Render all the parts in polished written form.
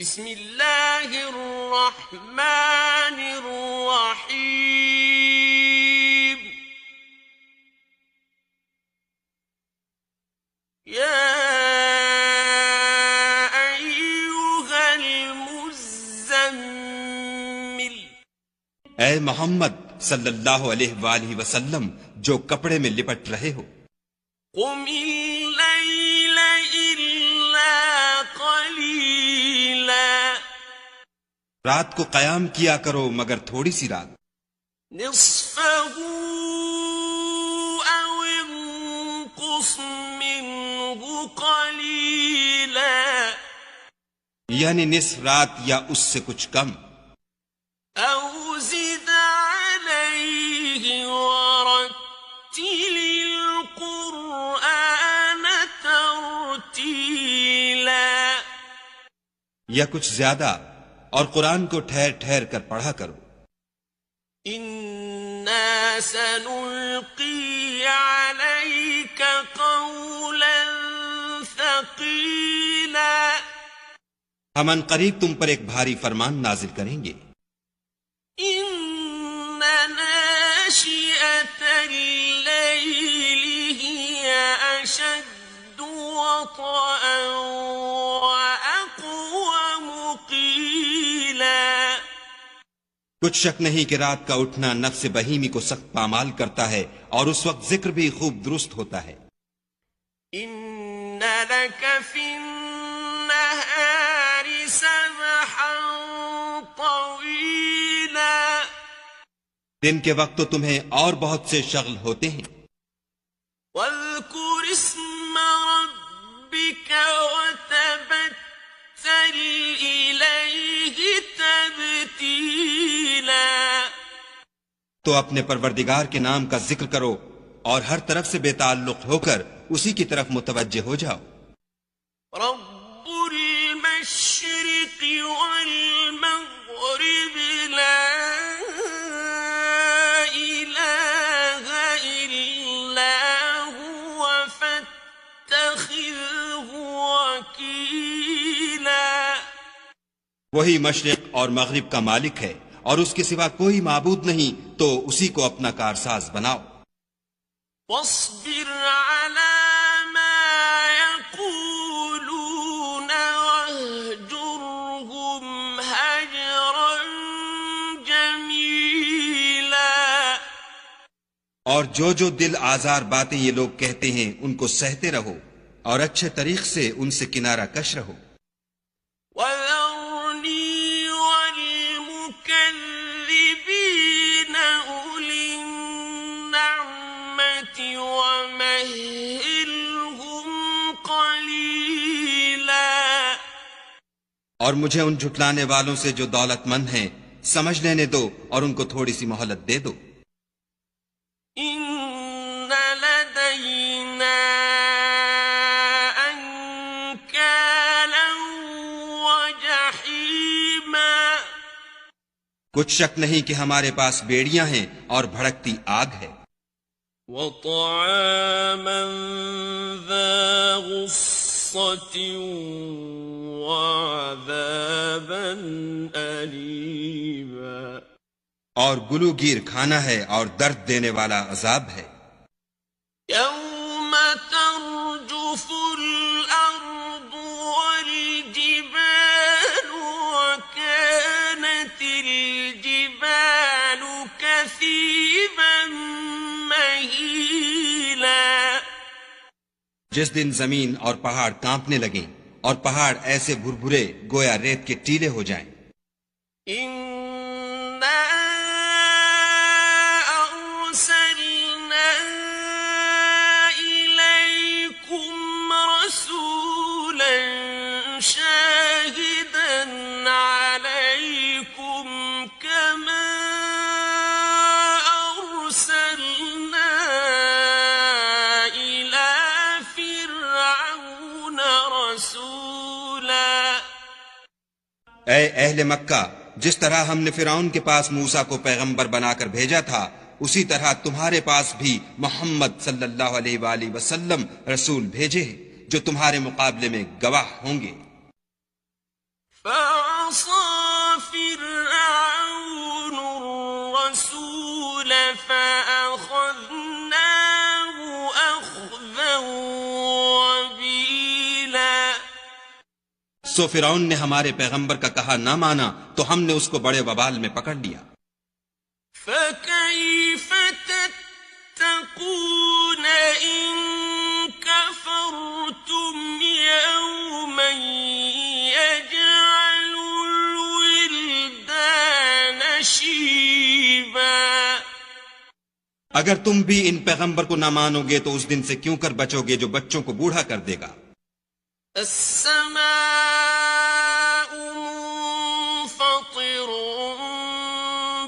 بسم اللہ الرحمن الرحیم یا ایھا المزمل، اے محمد صلی اللہ علیہ وآلہ وسلم جو کپڑے میں لپٹ رہے ہو، قم اللیل الا قلیلا، رات کو قیام کیا کرو مگر تھوڑی سی رات، نصفہ او انقص منہ قلیلا، یعنی نصف رات یا اس سے کچھ کم، او زد علیہ ورتل القرآن ترتیلا، یا کچھ زیادہ، اور قرآن کو ٹھہر ٹھہر کر پڑھا کرو، انا سنلقی علیک قولا ثقیلا، ہم ان قریب تم پر ایک بھاری فرمان نازل کریں گے، ان ناشئة اللیل ہی اشد وطئا واقوم قیلا، کچھ شک نہیں کہ رات کا اٹھنا نفس بہیمی کو سخت پامال کرتا ہے، اور اس وقت ذکر بھی خوب درست ہوتا ہے، ان لک فی النہار سبحا طویلا، دن کے وقت تو تمہیں اور بہت سے شغل ہوتے ہیں، واذکر اسم ربک وتبتل الیہ تبتیلا، تو اپنے پروردگار کے نام کا ذکر کرو اور ہر طرف سے بے تعلق ہو کر اسی کی طرف متوجہ ہو جاؤ، رب المشرق والمغرب لا الہ الا هو فاتخذہ وکیلا، وہی مشرق اور مغرب کا مالک ہے اور اس کے سوا کوئی معبود نہیں، تو اسی کو اپنا کارساز بناؤ، واصبر على ما يقولون واهجرهم هجرا جميلا، اور جو دل آزار باتیں یہ لوگ کہتے ہیں ان کو سہتے رہو اور اچھے طریق سے ان سے کنارہ کش رہو، وذرني والمكذبين أولي النعمة ومهلهم قليلا، اور مجھے ان جھٹلانے والوں سے جو دولت مند ہیں سمجھ لینے دو اور ان کو تھوڑی سی مہلت دے دو، إن لدينا أنكالا وجحيما، کچھ شک نہیں کہ ہمارے پاس بیڑیاں ہیں اور بھڑکتی آگ ہے، وطعاما ذا غصة وعذابا أليما، اور گلو گیر کھانا ہے اور درد دینے والا عذاب ہے، يوم ترجف الأرض والجبال وكانت الجبال كثيبا مهيلا، جس دن زمین اور پہاڑ کانپنے لگیں اور پہاڑ ایسے بھربھرے گویا ریت کے ٹیلے ہو جائیں، إنا أرسلنا إليكم رسولا شاهدا عليكم كما أرسلنا إلى فرعون رسولا، اے اہل مکہ، جس طرح ہم نے فرعون کے پاس موسیٰ کو پیغمبر بنا کر بھیجا تھا، اسی طرح تمہارے پاس بھی محمد صلی اللہ علیہ وآلہ وسلم رسول بھیجے ہیں جو تمہارے مقابلے میں گواہ ہوں گے۔ سو فرعون نے ہمارے پیغمبر کا کہا نہ مانا تو ہم نے اس کو بڑے وبال میں پکڑ لیا۔ فَكَيْفَ تَتَّقُونَ إِن كَفَرْتُمْ يَوْمًا يَجْعَلُ الْوِلْدَانَ شِيبًا۔ اگر تم بھی ان پیغمبر کو نہ مانو گے تو اس دن سے کیوں کر بچو گے جو بچوں کو بوڑھا کر دے گا۔ السماء منفطر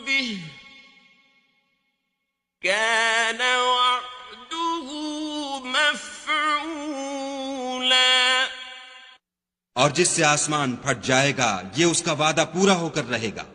به كان وعده مفعولا۔ اور جس سے آسمان پھٹ جائے گا یہ اس کا وعدہ پورا ہو کر رہے گا۔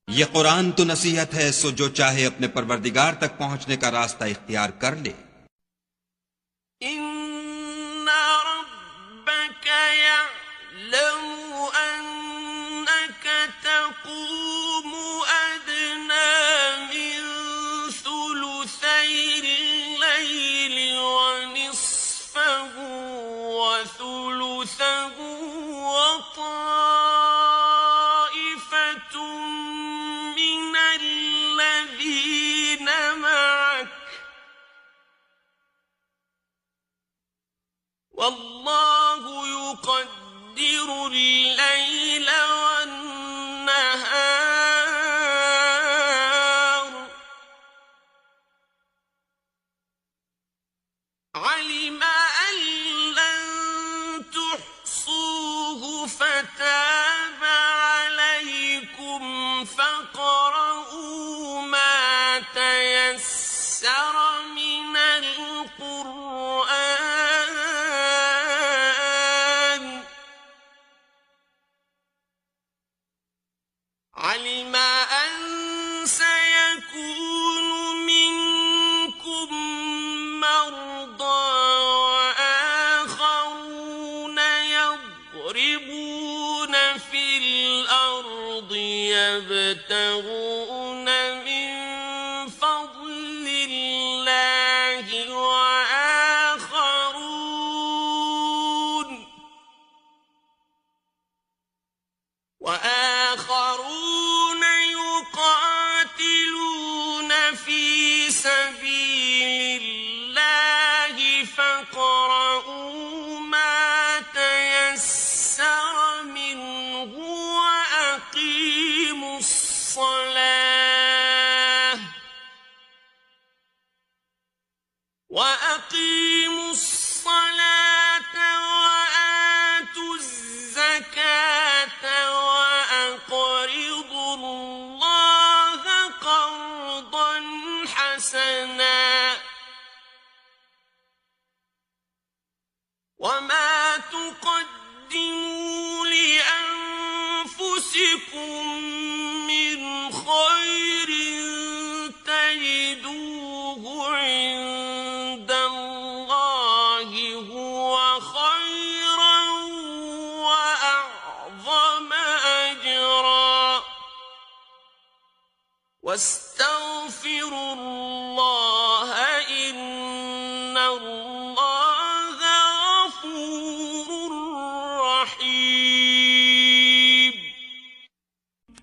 یہ قرآن تو نصیحت ہے، سو جو چاہے اپنے پروردگار تک پہنچنے کا راستہ اختیار کر لے۔ ان ربك يعلم انك تقوم ادنى من ثلثي الليل ونصفه وثلثه وطائفة من الذين معك والله يقدر الليل والنهار علم أن لن تحصوه فتاب عليكم فاقرؤوا ما تيسر من القرآن علم أن سيكون منكم مرضى وآخرون يضربون في الأرض يبتغون من فضل الله وآخرون يقاتلون في سبيل الله فاقرؤوا ما تيسر منه وأقيموا الصلاة وآتوا الزكاة وأقرضوا الله قرضا حسنا وما تقدموا لأنفسكم من خير تجدوه عند الله هو خيرا وأعظم أجرا واستغفروا الله إن الله غفور رحيم۔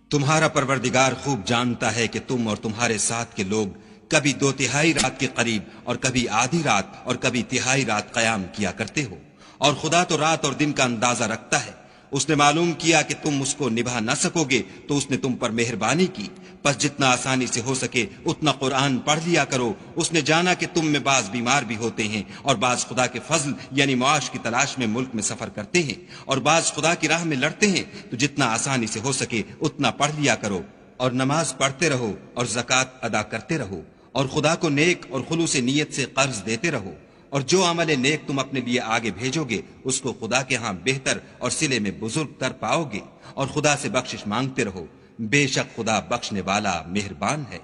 تمہارا پروردگار خوب جانتا ہے کہ تم اور تمہارے ساتھ کے لوگ کبھی 2/3 رات کے قریب اور کبھی آدھی رات اور کبھی تہائی رات قیام کیا کرتے ہو، اور خدا تو رات اور دن کا اندازہ رکھتا ہے۔ اس نے معلوم کیا کہ تم اس کو نبھا نہ سکو گے تو اس نے تم پر مہربانی کی، پس جتنا آسانی سے ہو سکے اتنا قرآن پڑھ لیا کرو۔ اس نے جانا کہ تم میں بعض بیمار بھی ہوتے ہیں اور بعض خدا کے فضل یعنی معاش کی تلاش میں ملک میں سفر کرتے ہیں، اور بعض خدا کی راہ میں لڑتے ہیں، تو جتنا آسانی سے ہو سکے اتنا پڑھ لیا کرو، اور نماز پڑھتے رہو اور زکوٰۃ ادا کرتے رہو، اور خدا کو نیک اور خلوص نیت سے قرض دیتے رہو، اور جو عمل نیک تم اپنے لیے آگے بھیجو گے اس کو خدا کے ہاں بہتر اور صلے میں بزرگ تر پاؤ گے، اور خدا سے بخشش مانگتے رہو، بے شک خدا بخشنے والا مہربان ہے۔